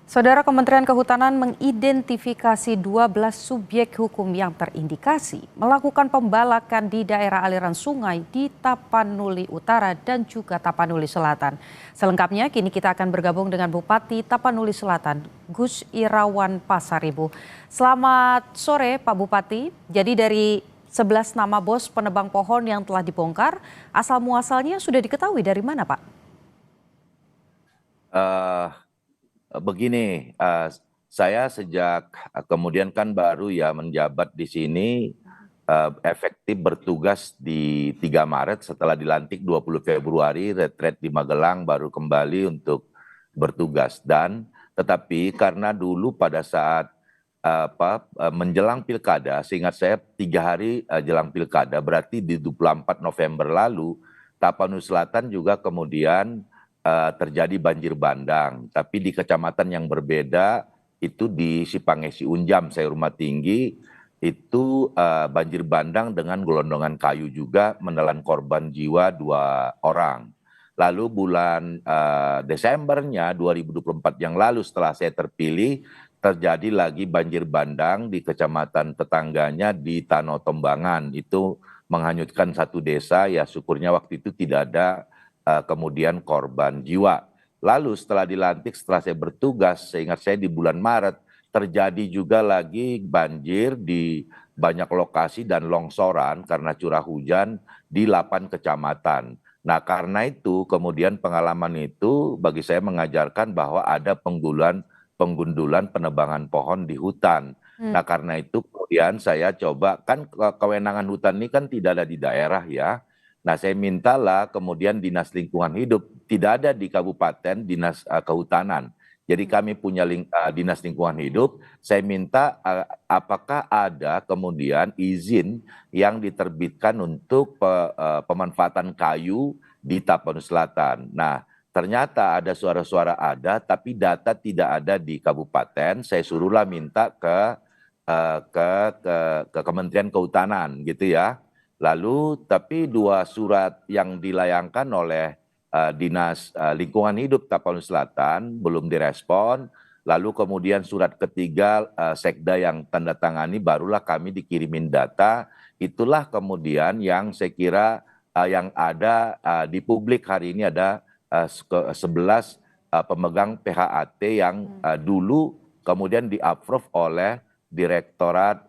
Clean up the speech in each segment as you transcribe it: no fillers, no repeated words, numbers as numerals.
Saudara Kementerian Kehutanan mengidentifikasi 12 subjek hukum yang terindikasi melakukan pembalakan di daerah aliran sungai di Tapanuli Utara dan juga Tapanuli Selatan. Selengkapnya kini kita akan bergabung dengan Bupati Tapanuli Selatan, Gus Irawan Pasaribu. Selamat sore Pak Bupati. Jadi dari 11 nama bos penebang pohon yang telah dibongkar, asal muasalnya sudah diketahui dari mana Pak? Begini, saya sejak kemudian kan baru ya menjabat di sini, efektif bertugas di 3 Maret setelah dilantik 20 Februari, retret di Magelang baru kembali untuk bertugas. Tetapi karena dulu pada saat menjelang pilkada, seingat saya 3 hari jelang pilkada, berarti di 24 November lalu, Tapanuli Selatan juga kemudian terjadi banjir bandang, tapi di kecamatan yang berbeda, itu di Sipangesi Unjam, saya Rumah Tinggi, itu banjir bandang dengan gelondongan kayu juga menelan korban jiwa 2 orang. Lalu bulan Desembernya 2024 yang lalu setelah saya terpilih, terjadi lagi banjir bandang di kecamatan tetangganya di Tanotombangan, itu menghanyutkan satu desa, ya syukurnya waktu itu tidak ada kemudian korban jiwa. Lalu setelah dilantik, setelah saya bertugas, seingat saya di bulan Maret, terjadi juga lagi banjir di banyak lokasi dan longsoran karena curah hujan di 8 kecamatan. Nah karena itu kemudian pengalaman itu bagi saya mengajarkan bahwa ada penggundulan penebangan pohon di hutan. Nah karena itu kemudian saya coba, kan kewenangan hutan ini kan tidak ada di daerah ya. Nah, saya mintalah kemudian Dinas Lingkungan Hidup, tidak ada di Kabupaten Dinas Kehutanan. Jadi kami punya Dinas Lingkungan Hidup, saya minta apakah ada kemudian izin yang diterbitkan untuk pemanfaatan kayu di Tapanuli Selatan. Nah, ternyata ada suara-suara ada, tapi data tidak ada di kabupaten. Saya suruhlah minta ke Kementerian Kehutanan gitu ya. Lalu tapi 2 surat yang dilayangkan oleh Dinas Lingkungan Hidup Tapanuli Selatan belum direspon. Lalu kemudian surat ketiga Sekda yang tanda tangani, barulah kami dikirimin data. Itulah kemudian yang saya kira yang ada di publik hari ini ada 11 pemegang PHAT yang dulu kemudian di-approve oleh Direktorat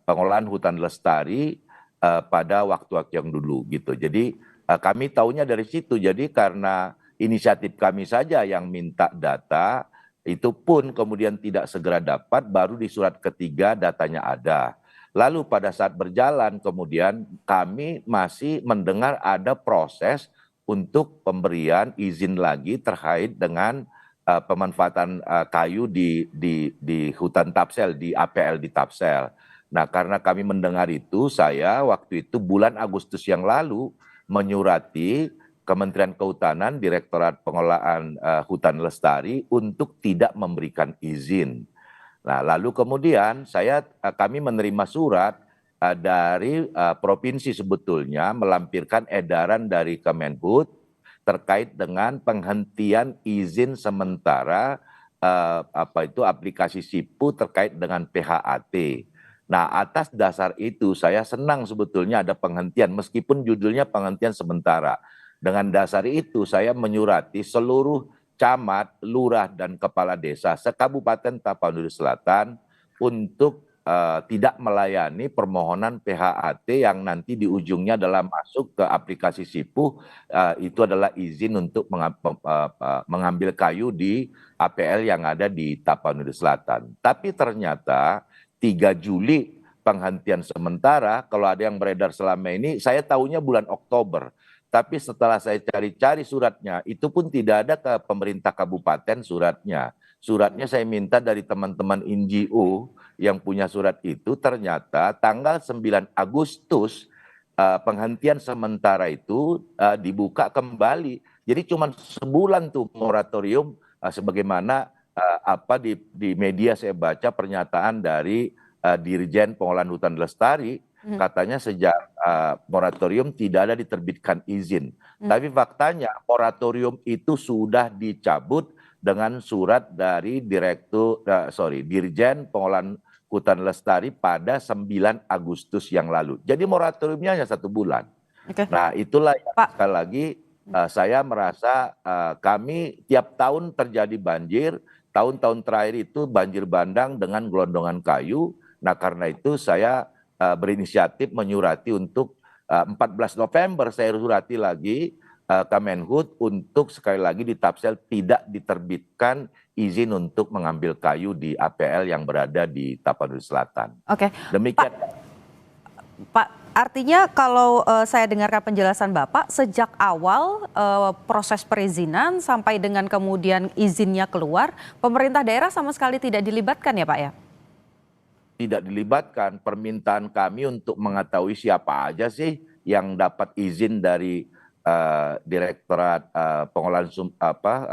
Pengelolaan Hutan Lestari pada waktu-waktu yang dulu gitu. Jadi kami tahunya dari situ. Jadi karena inisiatif kami saja yang minta data, itu pun kemudian tidak segera dapat, baru di surat ketiga datanya ada. Lalu pada saat berjalan kemudian kami masih mendengar ada proses untuk pemberian izin lagi terkait dengan pemanfaatan kayu di hutan Tapsel, di APL di Tapsel. Nah, karena kami mendengar itu, saya waktu itu bulan Agustus yang lalu menyurati Kementerian Kehutanan, Direktorat Pengelolaan Hutan Lestari untuk tidak memberikan izin. Nah, lalu kemudian kami menerima surat dari provinsi sebetulnya melampirkan edaran dari Kemenhub terkait dengan penghentian izin sementara aplikasi SIPU terkait dengan PHAT. Nah, atas dasar itu saya senang sebetulnya ada penghentian meskipun judulnya penghentian sementara. Dengan dasar itu saya menyurati seluruh camat, lurah dan kepala desa se-Kabupaten Tapanuli Selatan untuk tidak melayani permohonan PHAT yang nanti di ujungnya adalah masuk ke aplikasi SIPU, itu adalah izin untuk mengambil kayu di APL yang ada di Tapanuli Selatan. Tapi ternyata 3 Juli penghentian sementara, kalau ada yang beredar selama ini, saya tahunya bulan Oktober. Tapi setelah saya cari-cari suratnya, itu pun tidak ada ke pemerintah kabupaten suratnya. Suratnya saya minta dari teman-teman NGO yang punya surat itu, ternyata tanggal 9 Agustus penghentian sementara itu dibuka kembali. Jadi cuma sebulan tuh moratorium sebagaimana di media saya baca pernyataan dari Dirjen Pengelolaan Hutan Lestari, katanya sejak moratorium tidak ada diterbitkan izin. Tapi faktanya moratorium itu sudah dicabut dengan surat dari Dirjen Pengolahan Hutan Lestari pada 9 Agustus yang lalu. Jadi moratoriumnya hanya 1 bulan. Oke. Nah, itulah yang Pak. sekali lagi saya merasa kami tiap tahun terjadi banjir, tahun-tahun terakhir itu banjir bandang dengan gelondongan kayu. Nah, karena itu saya berinisiatif menyurati untuk 14 November saya surati lagi Kemenhub untuk sekali lagi di Tapsel tidak diterbitkan izin untuk mengambil kayu di APL yang berada di Tapanuli Selatan. Oke. Demikian. Pak, artinya kalau saya dengarkan penjelasan Bapak, sejak awal proses perizinan sampai dengan kemudian izinnya keluar, pemerintah daerah sama sekali tidak dilibatkan ya Pak ya? Tidak dilibatkan. Permintaan kami untuk mengetahui siapa aja sih yang dapat izin dari Direktorat Pengolahan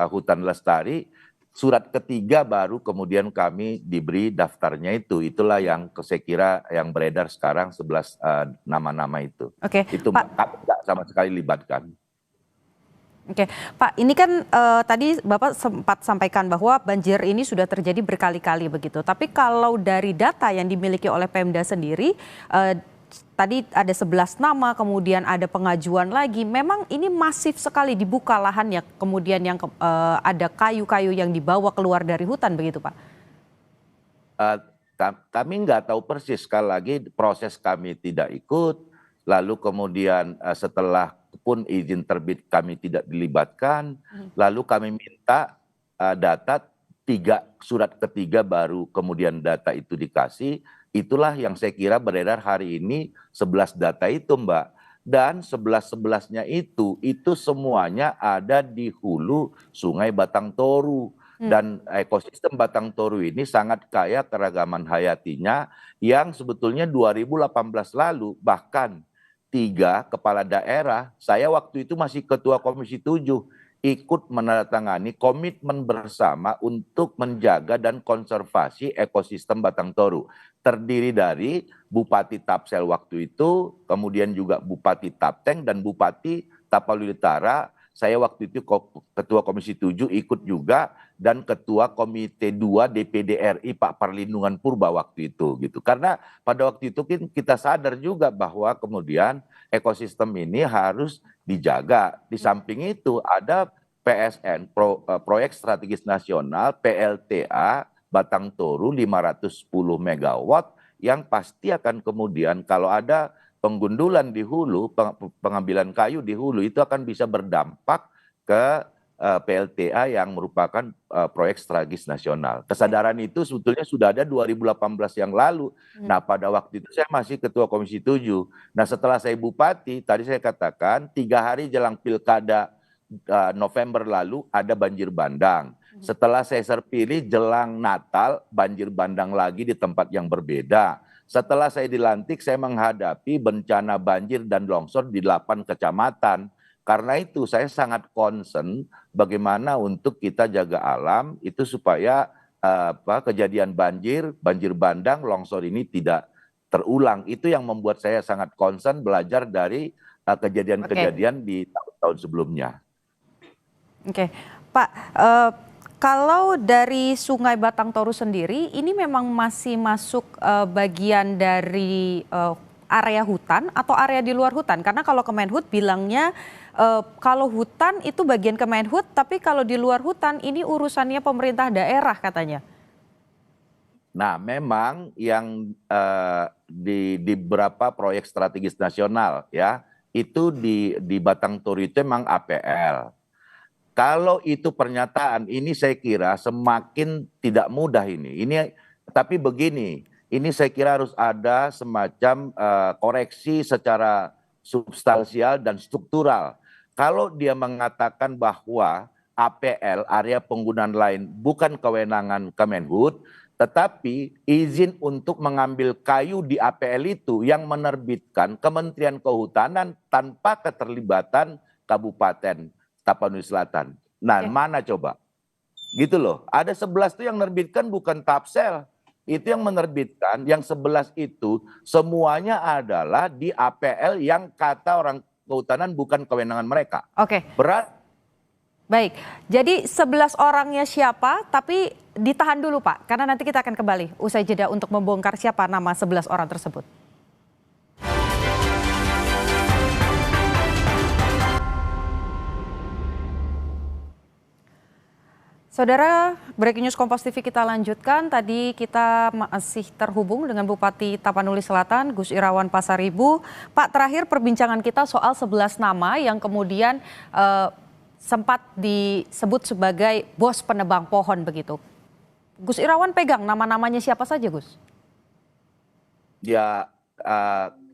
Hutan Lestari. Surat ketiga baru kemudian kami diberi daftarnya itu. Itulah yang saya kira yang beredar sekarang 11 nama-nama itu. Oke, itu Pak. kami tidak sama sekali libatkan. Oke, Pak, ini kan tadi Bapak sempat sampaikan bahwa banjir ini sudah terjadi berkali-kali begitu. Tapi kalau dari data yang dimiliki oleh Pemda sendiri, tadi ada 11 nama, kemudian ada pengajuan lagi. Memang ini masif sekali dibuka lahannya, kemudian yang ada kayu-kayu yang dibawa keluar dari hutan begitu, Pak? Kami nggak tahu persis, sekali lagi proses kami tidak ikut, lalu kemudian setelah pun izin terbit kami tidak dilibatkan, lalu kami minta data surat ketiga baru kemudian data itu dikasih. Itulah yang saya kira beredar hari ini 11 data itu Mbak. Dan 11-11-nya itu semuanya ada di hulu Sungai Batang Toru. Dan ekosistem Batang Toru ini sangat kaya keragaman hayatinya yang sebetulnya 2018 lalu bahkan 3 kepala daerah, saya waktu itu masih Ketua Komisi 7, ikut menandatangani komitmen bersama untuk menjaga dan konservasi ekosistem Batang Toru. Terdiri dari Bupati Tapsel waktu itu, kemudian juga Bupati Tapteng dan Bupati Tapanuli Utara. Saya waktu itu Ketua Komisi 7 ikut juga dan Ketua Komite 2 DPD RI Pak Perlindungan Purba waktu itu gitu. Karena pada waktu itu kita sadar juga bahwa kemudian ekosistem ini harus dijaga. Di samping itu ada PSN, Proyek Strategis Nasional PLTA Batang Toru 510 megawatt yang pasti akan kemudian kalau ada penggundulan di hulu, pengambilan kayu di hulu itu akan bisa berdampak ke PLTA yang merupakan proyek strategis nasional. Kesadaran itu sebetulnya sudah ada 2018 yang lalu. Nah pada waktu itu saya masih Ketua Komisi 7. Nah setelah saya Bupati, tadi saya katakan 3 hari jelang Pilkada November lalu ada banjir bandang. Setelah saya terpilih jelang Natal, banjir bandang lagi di tempat yang berbeda. Setelah saya dilantik, saya menghadapi bencana banjir dan longsor di 8 kecamatan. Karena itu saya sangat concern bagaimana untuk kita jaga alam itu supaya kejadian banjir bandang, longsor ini tidak terulang. Itu yang membuat saya sangat concern belajar dari kejadian-kejadian di tahun-tahun sebelumnya. Oke, Pak, kalau dari Sungai Batang Toru sendiri, ini memang masih masuk bagian dari area hutan atau area di luar hutan? Karena kalau Kemenhub bilangnya kalau hutan itu bagian Kemenhub, tapi kalau di luar hutan ini urusannya pemerintah daerah katanya. Nah, memang yang di beberapa proyek strategis nasional ya, itu di Batang Toru itu memang APL. Kalau itu pernyataan, ini saya kira semakin tidak mudah ini. Tapi begini, ini saya kira harus ada semacam koreksi secara substansial dan struktural. Kalau dia mengatakan bahwa APL, area penggunaan lain, bukan kewenangan Kemenhub, tetapi izin untuk mengambil kayu di APL itu yang menerbitkan Kementerian Kehutanan tanpa keterlibatan Kabupaten Tapanuli Selatan. Nah, mana coba? Gitu loh. Ada 11 tuh yang menerbitkan bukan Tapsel. Itu yang menerbitkan, yang 11 itu semuanya adalah di APL yang kata orang kehutanan bukan kewenangan mereka. Oke. Baik, jadi 11 orangnya siapa, tapi ditahan dulu Pak, karena nanti kita akan kembali usai jeda untuk membongkar siapa nama 11 orang tersebut. Saudara, breaking news Kompas TV kita lanjutkan. Tadi kita masih terhubung dengan Bupati Tapanuli Selatan, Gus Irawan Pasaribu. Pak, terakhir perbincangan kita soal 11 nama yang kemudian sempat disebut sebagai bos penebang pohon begitu. Gus Irawan pegang nama-namanya siapa saja, Gus? Ya,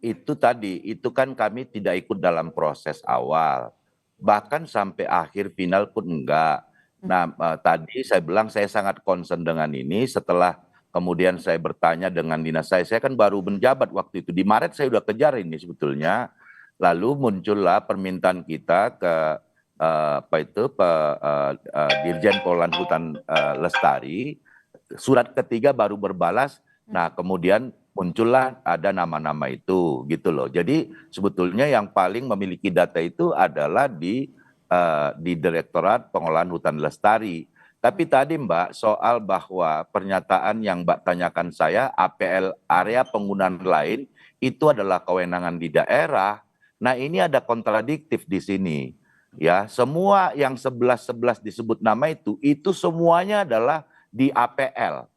itu tadi, itu kan kami tidak ikut dalam proses awal. Bahkan sampai akhir final pun enggak. Nah, tadi saya bilang saya sangat concern dengan ini setelah kemudian saya bertanya dengan dinas saya kan baru menjabat waktu itu. Di Maret saya udah kejar ini sebetulnya. Lalu muncullah permintaan kita ke Dirjen Polahan Hutan Lestari. Surat ketiga baru berbalas. Nah, kemudian muncullah ada nama-nama itu gitu loh. Jadi sebetulnya yang paling memiliki data itu adalah di Direktorat Pengolahan Hutan Lestari. Tapi tadi Mbak, soal bahwa pernyataan yang Mbak tanyakan saya, APL area penggunaan lain, itu adalah kewenangan di daerah. Nah ini ada kontradiktif di sini. Ya, semua yang 11-11 disebut nama itu semuanya adalah di APL.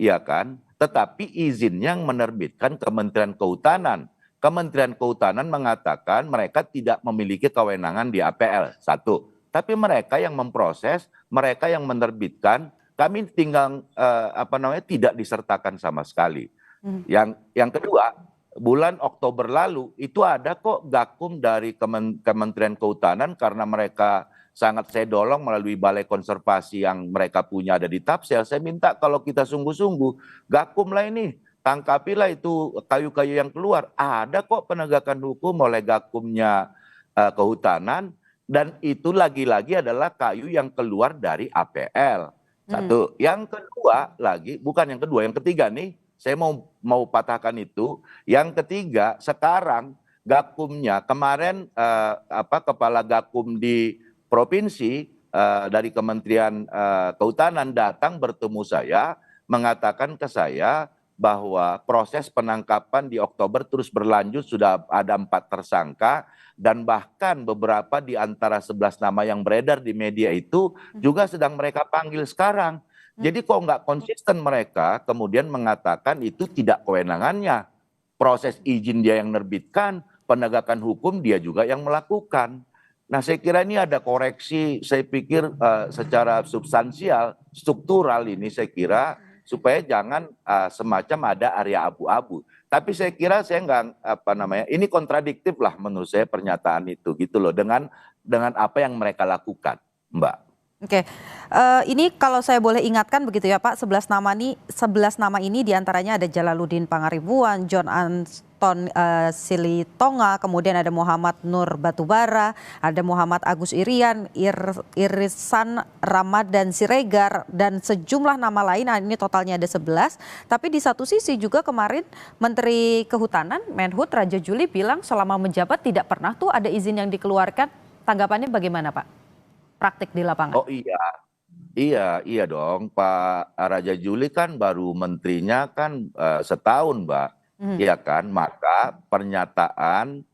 Iya kan? Tetapi izin yang menerbitkan Kementerian Kehutanan. Kementerian Kehutanan mengatakan mereka tidak memiliki kewenangan di APL. Satu. Tapi mereka yang memproses, mereka yang menerbitkan, kami tinggal tidak disertakan sama sekali. Yang kedua, bulan Oktober lalu itu ada kok gakum dari Kementerian Kehutanan karena mereka sangat saya dorong melalui balai konservasi yang mereka punya ada di Tapsel. Saya minta kalau kita sungguh-sungguh, gakumlah ini, tangkapilah itu kayu-kayu yang keluar. Ada kok penegakan hukum oleh gakumnya kehutanan, dan itu lagi-lagi adalah kayu yang keluar dari APL. Satu. Yang kedua lagi, bukan yang kedua, yang ketiga nih, saya mau patahkan itu. Yang ketiga, sekarang gakumnya kemarin kepala gakum di provinsi dari Kementerian Kehutanan datang bertemu saya, mengatakan ke saya bahwa proses penangkapan di Oktober terus berlanjut, sudah ada 4 tersangka, dan bahkan beberapa di antara 11 nama yang beredar di media itu juga sedang mereka panggil sekarang. Jadi kok nggak konsisten mereka kemudian mengatakan itu tidak kewenangannya. Proses izin dia yang nerbitkan, penegakan hukum dia juga yang melakukan. Nah saya kira ini ada koreksi, saya pikir secara substansial, struktural ini saya kira, supaya jangan semacam ada area abu-abu. Tapi saya kira saya nggak ini kontradiktif lah menurut saya pernyataan itu gitu loh dengan apa yang mereka lakukan, Mbak. Oke, ini kalau saya boleh ingatkan begitu ya Pak, 11 nama ini diantaranya ada Jalaluddin Pangaribuan, John Anton Silitonga, kemudian ada Muhammad Nur Batubara, ada Muhammad Agus Irian, Irisan Ramadan Siregar, dan sejumlah nama lain. Nah, ini totalnya ada 11. Tapi di satu sisi juga kemarin Menteri Kehutanan, Menhut Raja Juli bilang selama menjabat tidak pernah tuh ada izin yang dikeluarkan. Tanggapannya bagaimana Pak? Praktik di lapangan. Oh iya dong, Pak Raja Juli kan baru menterinya kan setahun, Mbak. Iya kan, maka pernyataan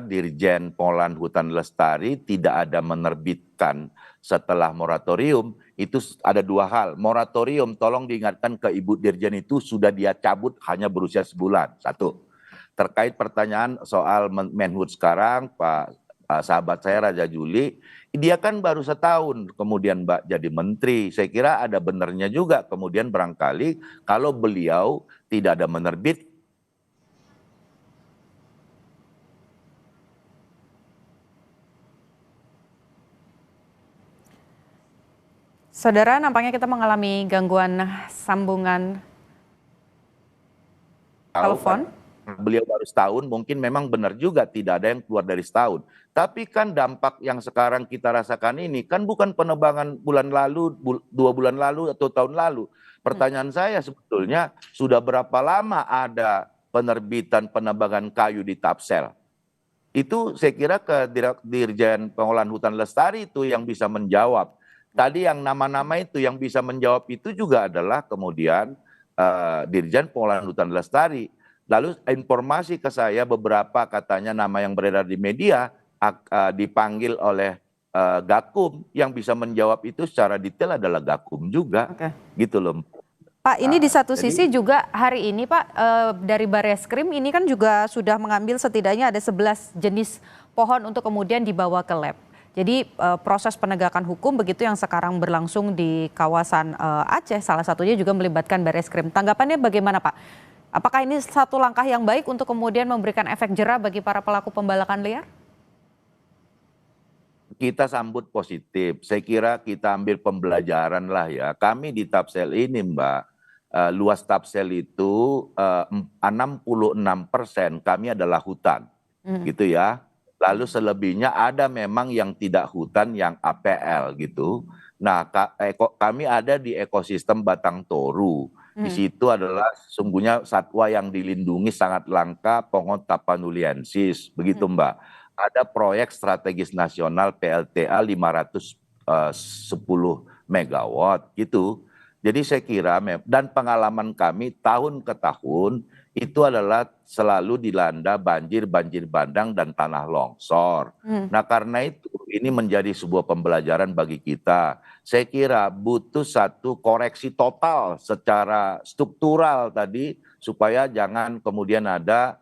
Dirjen Polahan Hutan Lestari tidak ada menerbitkan setelah moratorium, itu ada 2 hal. Moratorium, tolong diingatkan ke Ibu Dirjen, itu sudah dia cabut hanya berusia sebulan. Satu. Terkait pertanyaan soal Menhut sekarang, Pak sahabat saya Raja Juli, dia kan baru setahun kemudian Mbak jadi menteri. Saya kira ada benarnya juga kemudian barangkali kalau beliau tidak ada menerbit. Saudara, nampaknya kita mengalami gangguan sambungan telepon. Beliau baru setahun, mungkin memang benar juga tidak ada yang keluar dari setahun. Tapi kan dampak yang sekarang kita rasakan ini kan bukan penebangan bulan lalu, 2 bulan lalu atau tahun lalu. Pertanyaan saya sebetulnya sudah berapa lama ada penerbitan penebangan kayu di Tapsel? Itu saya kira ke Dirjen Pengelolaan Hutan Lestari itu yang bisa menjawab. Tadi yang nama-nama itu yang bisa menjawab itu juga adalah kemudian Dirjen Pengelolaan Hutan Lestari. Lalu informasi ke saya beberapa katanya nama yang beredar di media dipanggil oleh Gakum, yang bisa menjawab itu secara detail adalah Gakum juga. Oke. Gitu loh. Pak, ini di satu Jadi sisi juga hari ini Pak, dari Barreskrim ini kan juga sudah mengambil setidaknya ada 11 jenis pohon untuk kemudian dibawa ke lab. Jadi proses penegakan hukum begitu yang sekarang berlangsung di kawasan Aceh, salah satunya juga melibatkan Barreskrim. Tanggapannya bagaimana Pak? Apakah ini satu langkah yang baik untuk kemudian memberikan efek jera bagi para pelaku pembalakan liar? kita sambut positif. Saya kira kita ambil pembelajaran lah ya. Kami di Tapsel ini Mbak, luas Tapsel itu 66% kami adalah hutan, gitu ya. Lalu selebihnya ada memang yang tidak hutan, yang APL gitu. Nah, kami ada di ekosistem Batang Toru. Di situ adalah sesungguhnya satwa yang dilindungi sangat langka, Pongot tapanuliensis, begitu Mbak. Ada proyek strategis nasional PLTA 510 megawatt gitu. Jadi saya kira dan pengalaman kami tahun ke tahun itu adalah selalu dilanda banjir, banjir bandang dan tanah longsor. Nah karena itu ini menjadi sebuah pembelajaran bagi kita. Saya kira butuh satu koreksi total secara struktural tadi supaya jangan kemudian ada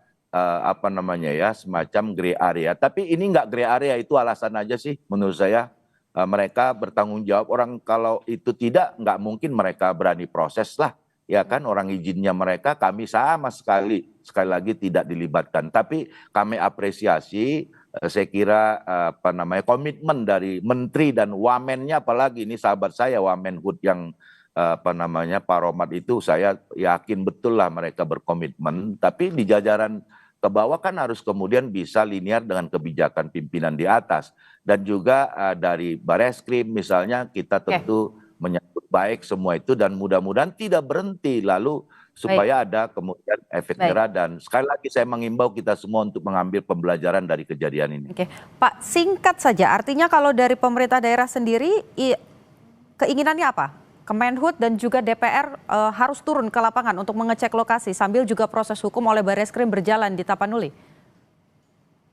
apa namanya ya, semacam gray area. Tapi ini nggak gray area, itu alasan aja sih menurut saya. Mereka bertanggung jawab, orang kalau itu tidak, nggak mungkin mereka berani proses lah. Ya kan, orang izinnya mereka, kami sama sekali lagi tidak dilibatkan. Tapi kami apresiasi, saya kira apa namanya, komitmen dari menteri dan wamennya, apalagi ini sahabat saya Wamenhut yang apa namanya Pak Romat itu, saya yakin betul lah mereka berkomitmen. Tapi di jajaran ke bawah kan harus kemudian bisa linear dengan kebijakan pimpinan di atas. Dan juga dari Barreskrim misalnya kita tentu menyambut baik semua itu dan mudah-mudahan tidak berhenti lalu supaya ada kemudian efek jera. Dan sekali lagi saya mengimbau kita semua untuk mengambil pembelajaran dari kejadian ini. Oke, Pak, singkat saja, artinya kalau dari pemerintah daerah sendiri keinginannya apa? Kemenhub dan juga DPR harus turun ke lapangan untuk mengecek lokasi sambil juga proses hukum oleh Barreskrim berjalan di Tapanuli.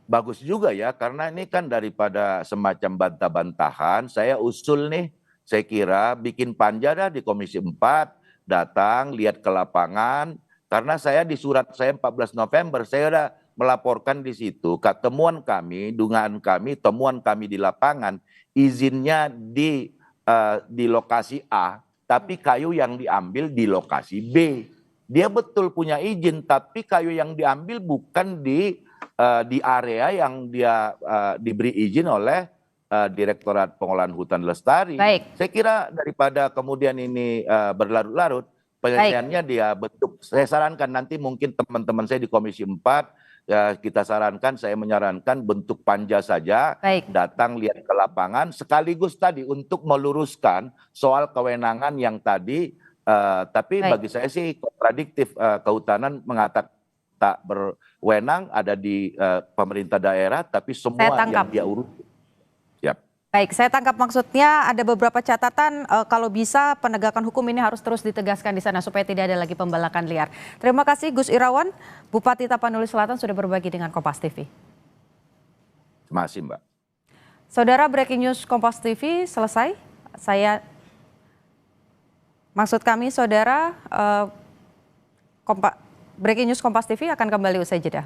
Bagus juga ya, karena ini kan daripada semacam bantah-bantahan, saya usul nih, saya kira bikin panja dah di Komisi 4, datang, lihat ke lapangan, karena saya di surat saya 14 November, saya udah melaporkan di situ, temuan kami, dugaan kami, temuan kami di lapangan, izinnya di lokasi A, tapi kayu yang diambil di lokasi B. Dia betul punya izin, tapi kayu yang diambil bukan di area yang dia diberi izin oleh Direktorat Pengelolaan Hutan Lestari. Baik. Saya kira daripada kemudian ini berlarut-larut, penyelesaiannya dia bentuk. Saya sarankan nanti mungkin teman-teman saya di Komisi 4, ya kita sarankan, saya menyarankan bentuk panja saja. Baik. Datang lihat ke lapangan, sekaligus tadi untuk meluruskan soal kewenangan yang tadi, tapi bagi saya sih kontradiktif, kehutanan mengatakan tak berwenang ada di pemerintah daerah, tapi semua yang dia urus. Siap. Baik, saya tangkap maksudnya ada beberapa catatan kalau bisa penegakan hukum ini harus terus ditegaskan di sana supaya tidak ada lagi pembalakan liar. Terima kasih Gus Irawan, Bupati Tapanuli Selatan sudah berbagi dengan Kompas TV. Terima kasih Mbak. Saudara, breaking news Kompas TV selesai. Maksud kami saudara, breaking news Kompas TV akan kembali usai jeda.